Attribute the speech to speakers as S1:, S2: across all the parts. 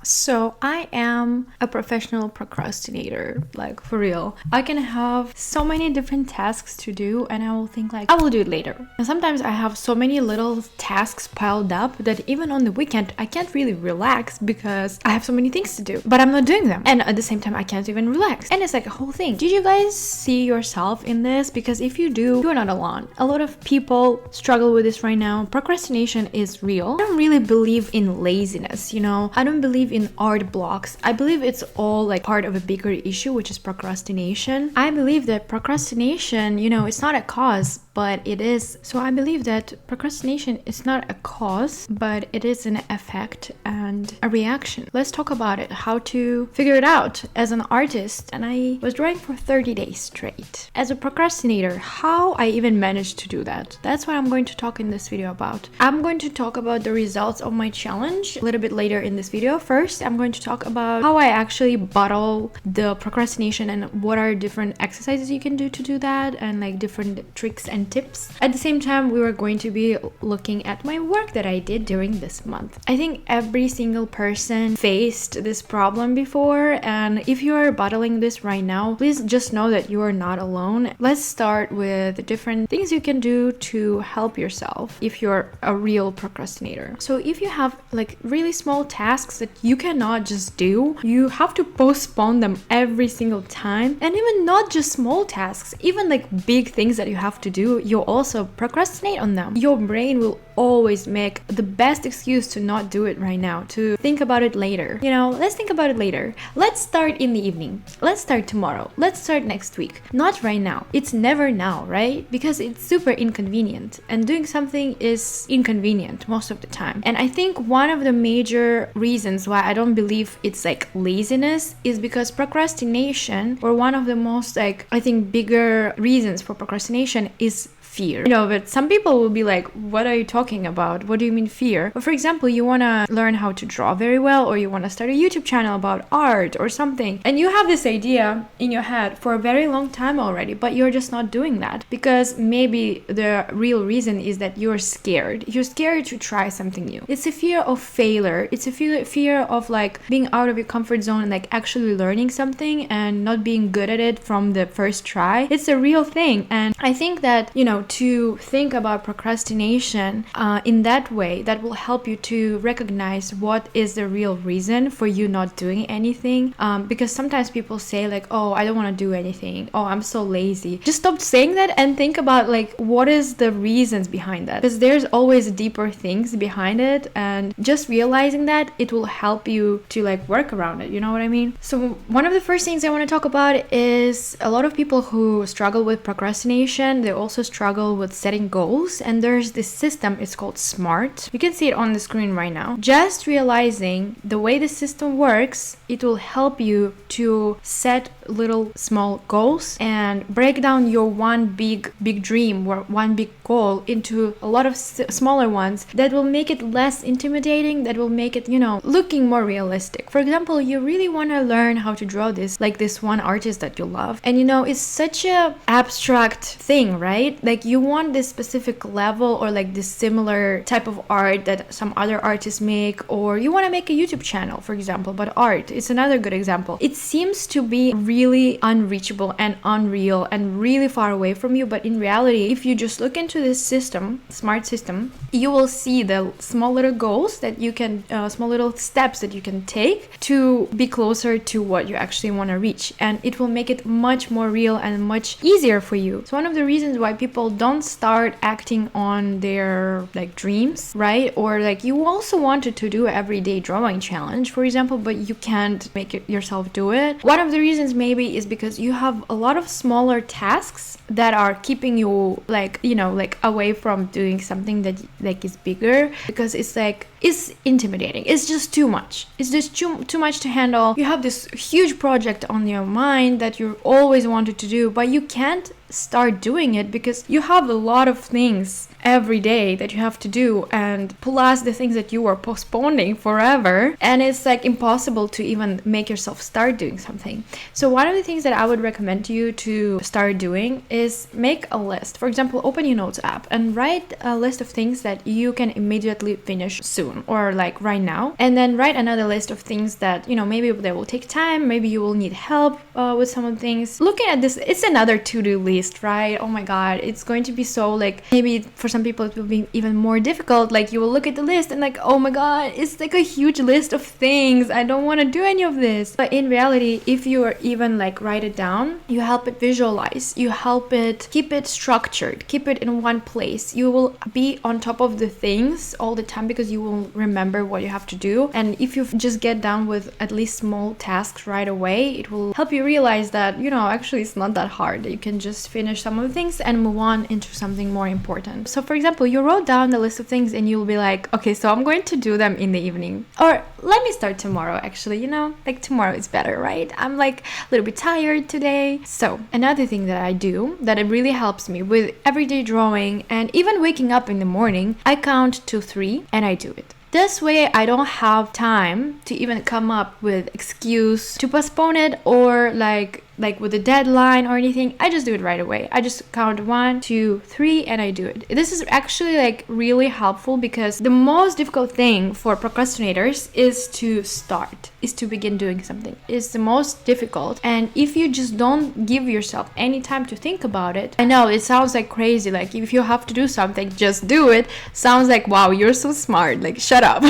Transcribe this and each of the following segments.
S1: So I am a professional procrastinator, like for real. I can have so many different tasks to do and I will think like, I will do it later. And sometimes I have so many little tasks piled up that even on the weekend, I can't really relax because I have so many things to do, but I'm not doing them. And at the same time, I can't even relax. And it's like a whole thing. Did you guys see yourself in this? Because if you do, you're not alone. A lot of people struggle with this right now. Procrastination is real. I don't really believe in laziness, you know? I don't believe in art blocks. I believe it's all like part of a bigger issue, which is procrastination. I believe that procrastination, you know, it's not a cause, but it is. So I believe that procrastination is not a cause, but it is an effect and a reaction. Let's talk about it, how to figure it out. As an artist, and I was drawing for 30 days straight. As a procrastinator, how I even managed to do that. That's what I'm going to talk in this video about. I'm going to talk about the results of my challenge a little bit later in this video. First, I'm going to talk about how I actually bottle the procrastination and what are different exercises you can do to do that, and like different tricks and tips. At the same time, we were going to be looking at my work that I did during this month. I think every single person faced this problem before, and if you are battling this right now, please just know that you are not alone. Let's start with different things you can do to help yourself if you're a real procrastinator. So if you have like really small tasks that you cannot just do, you have to postpone them every single time. And even not just small tasks, even like big things that you have to do, you also procrastinate on them. Your brain will always make the best excuse to not do it right now, to think about it later. You know, let's think about it later. Let's start in the evening. Let's start tomorrow. Let's start next week. Not right now. It's never now, right? Because it's super inconvenient, and doing something is inconvenient most of the time. And I think one of the major reasons why I don't believe it's like laziness is because procrastination, or one of the most like, I think, bigger reasons for procrastination is fear. You know, but some people will be like, what are you talking about? What do you mean fear? But for example, you want to learn how to draw very well, or you want to start a YouTube channel about art or something, and you have this idea in your head for a very long time already, but you're just not doing that because maybe the real reason is that you're scared. You're scared to try something new. It's a fear of failure. It's a fear of like being out of your comfort zone and like actually learning something and not being good at it from the first try. It's a real thing. And I think that, you know, to think about procrastination in that way, that will help you to recognize what is the real reason for you not doing anything. Because sometimes people say like, oh, I don't want to do anything. Oh, I'm so lazy. Just stop saying that and think about like, what is the reasons behind that? Because there's always deeper things behind it, and just realizing that, it will help you to like work around it. You know what I mean? So one of the first things I want to talk about is a lot of people who struggle with procrastination, they also struggle with setting goals, and there's this system, it's called SMART. You can see it on the screen right now. Just realizing the way the system works, it will help you to set little small goals and break down your one big dream or one big goal into a lot of smaller ones that will make it less intimidating, that will make it, you know, looking more realistic. For example, you really want to learn how to draw this one artist that you love, and you know, it's such a abstract thing, right? Like you want this specific level or like this similar type of art that some other artists make, or you want to make a YouTube channel, for example, but art, it's another good example. It seems to be really unreachable and unreal and really far away from you, but in reality, if you just look into this system, SMART system, you will see the small little goals that you can, small little steps that you can take to be closer to what you actually want to reach, and it will make it much more real and much easier for you. So one of the reasons why people don't start acting on their like dreams, right? Or like you also wanted to do an everyday drawing challenge, for example, but you can't make it yourself do it. One of the reasons maybe is because you have a lot of smaller tasks that are keeping you like, you know, like away from doing something that like is bigger, because it's like, it's intimidating. It's just too much. It's just too much to handle. You have this huge project on your mind that you always wanted to do, but you can't start doing it, because you have a lot of things every day that you have to do, and plus the things that you were postponing forever, and it's like impossible to even make yourself start doing something. So one of the things that I would recommend to you to start doing is make a list. For example, open your notes app and write a list of things that you can immediately finish soon, or like right now, and then write another list of things that, you know, maybe they will take time, maybe you will need help with some of the things. Looking at this, it's another to-do list, right? Oh my god, it's going to be so like, maybe for some people it will be even more difficult. Like, you will look at the list and like, oh my god, it's like a huge list of things, I don't want to do any of this. But in reality, if you are even like write it down, you help it visualize, you help it keep it structured, keep it in one place. You will be on top of the things all the time because you will remember what you have to do. And if you just get done with at least small tasks right away, it will help you realize that, you know, actually it's not that hard. You can just finish some of the things and move on into something more important. So for example, you wrote down the list of things and you'll be like, okay, so I'm going to do them in the evening, or let me start tomorrow. Actually, you know, like tomorrow is better, right? I'm like a little bit tired today. So another thing that I do that it really helps me with everyday drawing and even waking up in the morning, I count to 3 and I do it. This way I don't have time to even come up with excuse to postpone it, or like with a deadline or anything. I just do it right away. I just count 1, 2, 3 and I do it. This is actually like really helpful, because the most difficult thing for procrastinators is to start, is to begin doing something. It's the most difficult. And if you just don't give yourself any time to think about it, I know it sounds like crazy, like if you have to do something, just do it. Sounds like, wow, you're so smart, like shut up.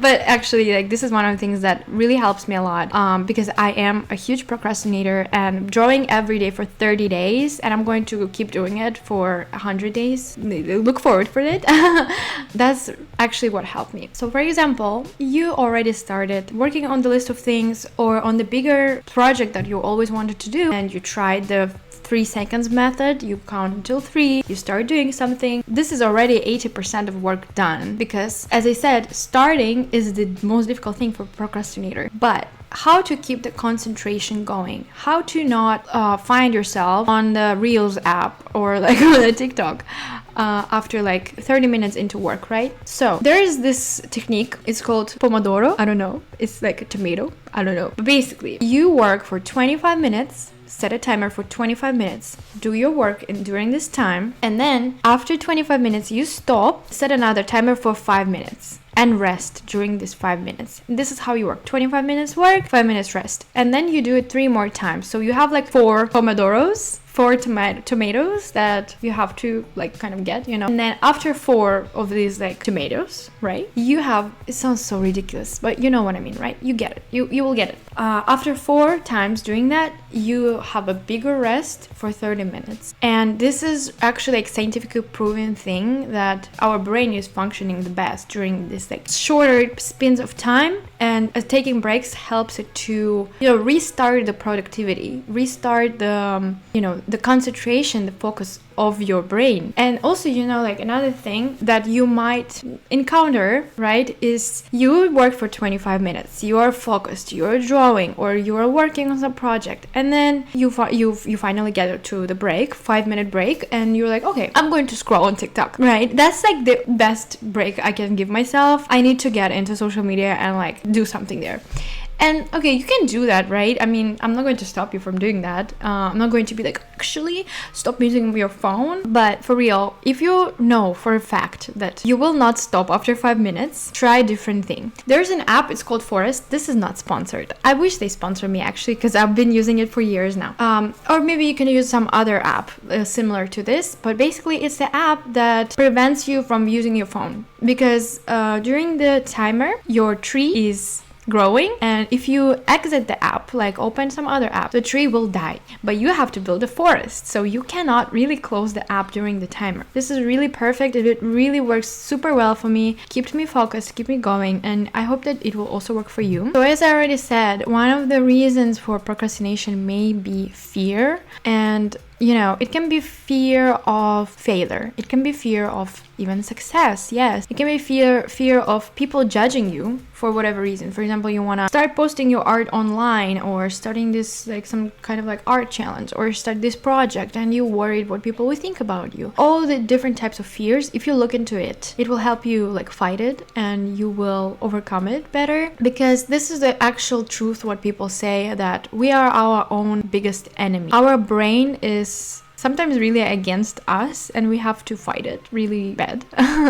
S1: But actually, like, this is one of the things that really helps me a lot, because I am a huge procrastinator, and drawing every day for 30 days, and I'm going to keep doing it for 100 days. Look forward for it. That's actually what helped me. So for example, you already started working on the list of things or on the bigger project that you always wanted to do, and you tried the 3 seconds method. You count until 3, you start doing something. This is already 80% of work done, because as I said, starting is the most difficult thing for procrastinator. But how to keep the concentration going, how to not find yourself on the Reels app or like on a TikTok after like 30 minutes into work, right? So there is this technique, it's called Pomodoro. I don't know, it's like a tomato, I don't know. But basically, you work for 25 minutes, set a timer for 25 minutes, do your work during this time, and then after 25 minutes you stop, set another timer for 5 minutes and rest during this 5 minutes. And this is how you work: 25 minutes work, 5 minutes rest, and then you do it 3 more times. So you have like 4 pomodoros, 4 tomatoes that you have to like kind of get, you know. And then after 4 of these like tomatoes, right, you have, it sounds so ridiculous, but you know what I mean, right? You get it, you will get it. After 4 times doing that, you have a bigger rest for 30 minutes. And this is actually like scientifically proven thing that our brain is functioning the best during this like shorter spins of time, and taking breaks helps it to, you know, restart the productivity, restart the the concentration, the focus of your brain. And also, you know, like another thing that you might encounter, right, is you work for 25 minutes, you are focused, you're drawing or you are working on some project, and then you finally get to the break, 5-minute break, and you're like, okay, I'm going to scroll on TikTok, right? That's like the best break I can give myself. I need to get into social media and like do something there. And okay, you can do that, right? I mean, I'm not going to stop you from doing that. I'm not going to be like, actually, stop using your phone. But for real, if you know for a fact that you will not stop after 5 minutes, try a different thing. There's an app, it's called Forest. This is not sponsored. I wish they sponsor me actually, because I've been using it for years now. Or maybe you can use some other app similar to this. But basically, it's the app that prevents you from using your phone. Because during the timer, your tree is growing, and if you exit the app, like open some other app, the tree will die, but you have to build a forest, so you cannot really close the app during the timer. This is really perfect. It really works super well for me, keeps me focused, keep me going, and I hope that it will also work for you. So as I already said, one of the reasons for procrastination may be fear, and you know, it can be fear of failure. It can be fear of even success. Yes, it can be fear of people judging you for whatever reason. For example, you want to start posting your art online, or starting this like some kind of like art challenge, or start this project, and you're worried what people will think about you. All the different types of fears, if you look into it, it will help you like fight it, and you will overcome it better, because this is the actual truth, what people say, that we are our own biggest enemy. Our brain is sometimes really against us, and we have to fight it really bad.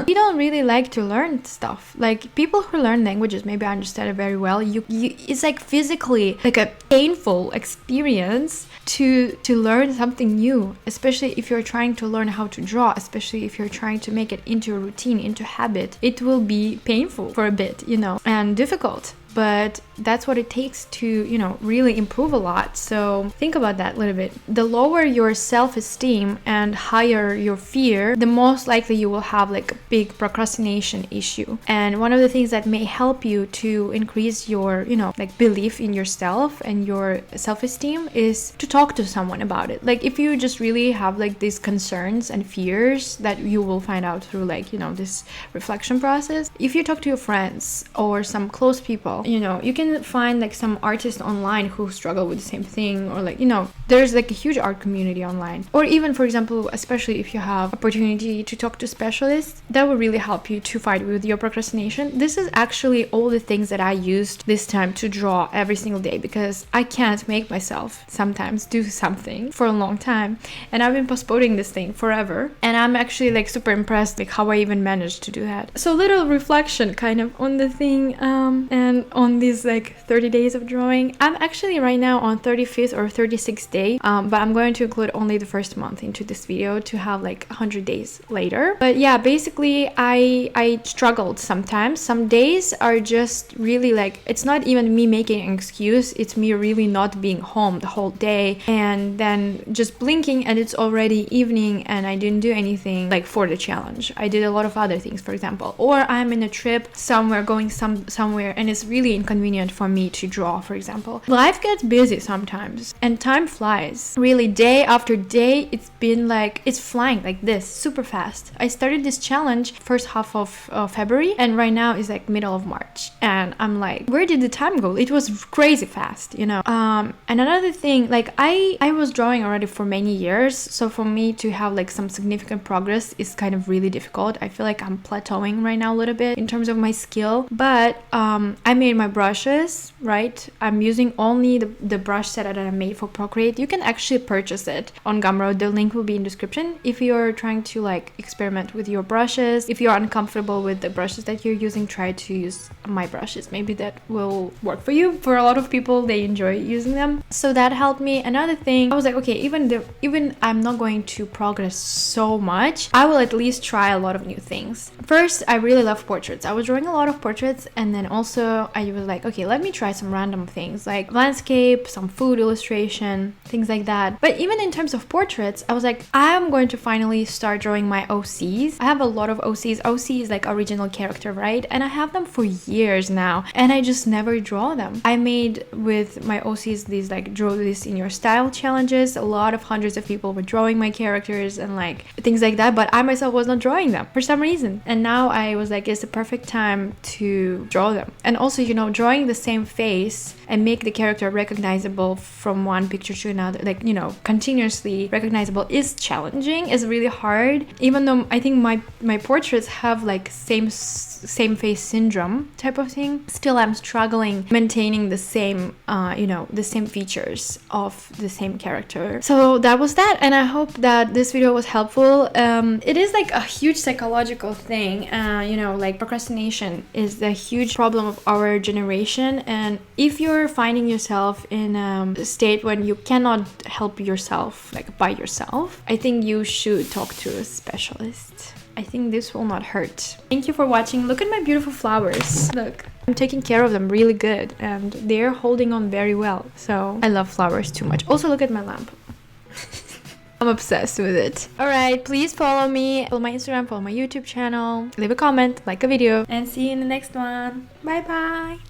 S1: We don't really like to learn stuff. Like people who learn languages, maybe I understand it very well. You it's like physically like a painful experience to learn something new, especially if you're trying to learn how to draw, especially if you're trying to make it into a routine, into habit. It will be painful for a bit, you know, and difficult. But that's what it takes to, you know, really improve a lot. So think about that a little bit. The lower your self-esteem and higher your fear, the most likely you will have like a big procrastination issue. And one of the things that may help you to increase your, you know, like belief in yourself and your self-esteem is to talk to someone about it. Like if you just really have like these concerns and fears that you will find out through like, you know, this reflection process, if you talk to your friends or some close people, you know, you can find like some artists online who struggle with the same thing, or like, you know, there's like a huge art community online. Or even, for example, especially if you have opportunity to talk to specialists, that will really help you to fight with your procrastination. This is actually all the things that I used this time to draw every single day, because I can't make myself sometimes do something for a long time, and I've been postponing this thing forever, and I'm actually like super impressed like how I even managed to do that. So little reflection kind of on the thing, and on these like 30 days of drawing. I'm actually right now on 35th or 36th day, but I'm going to include only the first month into this video to have like 100 days later. But yeah, basically I struggled sometimes. Some days are just really like, it's not even me making an excuse, it's me really not being home the whole day, and then just blinking and it's already evening and I didn't do anything like for the challenge. I did a lot of other things, for example, or I'm in a trip somewhere, going somewhere, and it's really inconvenient for me to draw, for example. Life gets busy sometimes and time flies. Really, day after day, it's been like, it's flying like this, super fast. I started this challenge first half of February, and right now is like middle of March, and I'm like, where did the time go? It was crazy fast, you know. And another thing, like I was drawing already for many years, so for me to have like some significant progress is kind of really difficult. I feel like I'm plateauing right now a little bit in terms of my skill, but I made my brushes, right? I'm using only the brush set that I made for Procreate. You can actually purchase it on Gumroad. The link will be in description if you're trying to like experiment with your brushes. If you're uncomfortable with the brushes that you're using, try to use my brushes. Maybe that will work for you. For a lot of people, they enjoy using them. So that helped me. Another thing, I was like, okay, even I'm not going to progress so much, I will at least try a lot of new things. First, I really love portraits. I was drawing a lot of portraits, and then also I was like, okay, let me try some random things like landscape, some food illustration, things like that. But even in terms of portraits, I was like, I'm going to finally start drawing my OCs. I have a lot of OCs. OC is like original character, right? And I have them for years now, and I just never draw them. I made with my OCs these like draw this in your style challenges. A lot of hundreds of people were drawing my characters and like things like that, but I myself was not drawing them for some reason. And now I was like, it's the perfect time to draw them. And also, you know, drawing the same face and make the character recognizable from one picture to another, like, you know, continuously recognizable is challenging, is really hard. Even though I think my portraits have like same face syndrome type of thing, still I'm struggling maintaining the same you know, the same features of the same character. So that was that, and I hope that this video was helpful. It is like a huge psychological thing, you know, like procrastination is a huge problem of our generation, and if you're finding yourself in a state when you cannot help yourself like by yourself, I think you should talk to a specialist. I think this will not hurt. Thank you for watching. Look at my beautiful flowers. Look, I'm taking care of them really good, and they're holding on very well. So I love flowers too much. Also, look at my lamp. I'm obsessed with it. Alright, please follow me, follow my Instagram, follow my YouTube channel, leave a comment, like a video, and see you in the next one. Bye bye.